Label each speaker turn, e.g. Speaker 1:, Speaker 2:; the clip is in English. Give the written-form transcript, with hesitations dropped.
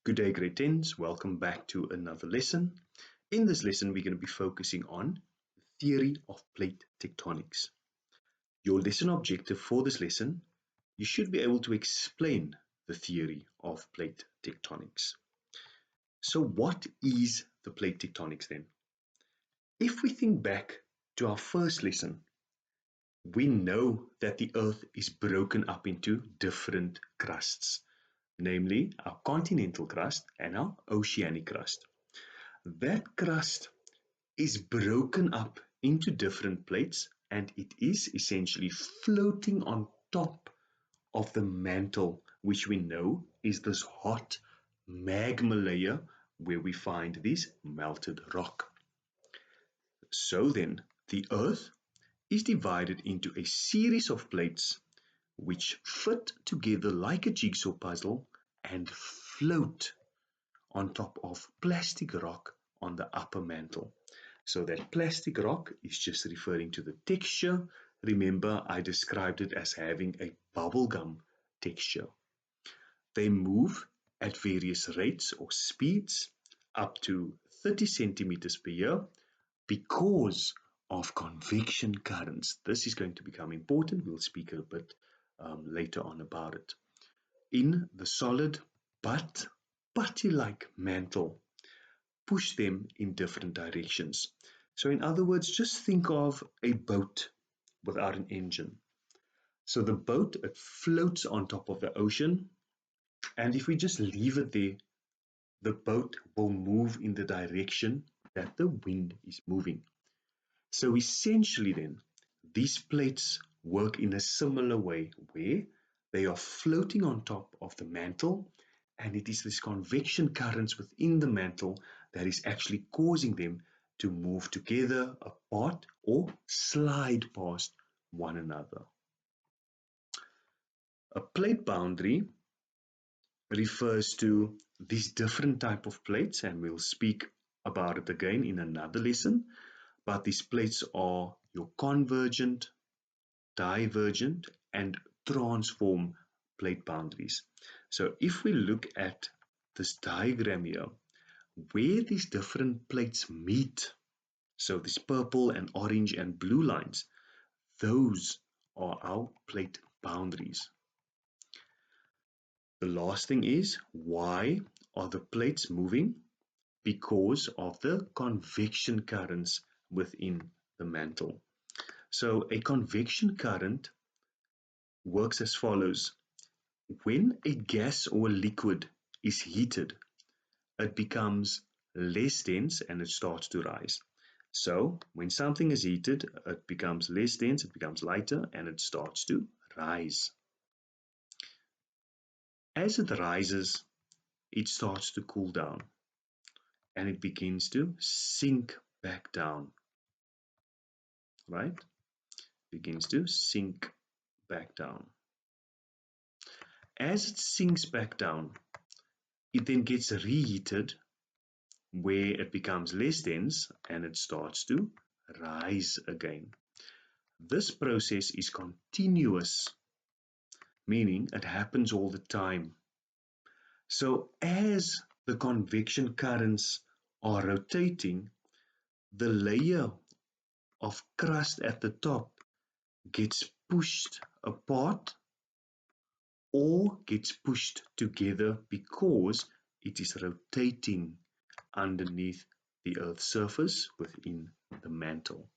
Speaker 1: Good day, grade 10s. Welcome back to another lesson. In this lesson, we're going to be focusing on the theory of plate tectonics. Your lesson objective for this lesson, you should be able to explain the theory of plate tectonics. So what is the plate tectonics then? If we think back to our first lesson, we know that the Earth is broken up into different crusts, namely our continental crust and our oceanic crust. That crust is broken up into different plates and it is essentially floating on top of the mantle, which we know is this hot magma layer where we find this melted rock. So then, the Earth is divided into a series of plates which fit together like a jigsaw puzzle and float on top of plastic rock on the upper mantle. So that plastic rock is just referring to the texture. Remember, I described it as having a bubblegum texture. They move at various rates or speeds up to 30 centimeters per year because of convection currents. This is going to become important. We'll speak a bit later on about it. In the solid but putty-like mantle, push them in different directions. So in other words, just think of a boat without an engine. So the boat, it floats on top of the ocean, and if we just leave it there, the boat will move in the direction that the wind is moving. So essentially then, these plates work in a similar way where they are floating on top of the mantle, and it is this convection currents within the mantle that is actually causing them to move together, apart, or slide past one another. A plate boundary refers to these different type of plates, and we'll speak about it again in another lesson, but these plates are your convergent, divergent, and transform plate boundaries. So if we look at this diagram here, where these different plates meet, so this purple and orange and blue lines, those are our plate boundaries. The last thing is, why are the plates moving? Because of the convection currents within the mantle. So a convection current works as follows. When a gas or a liquid is heated, it becomes less dense and it starts to rise. So when something is heated, it becomes less dense, it becomes lighter, and it starts to rise. As it rises, it starts to cool down and it begins to sink back down, right? Begins to sink back down. As it sinks back down, it then gets reheated where it becomes less dense and it starts to rise again. This process is continuous, meaning it happens all the time. So as the convection currents are rotating, the layer of crust at the top gets pushed apart or gets pushed together because it is rotating underneath the Earth's surface within the mantle.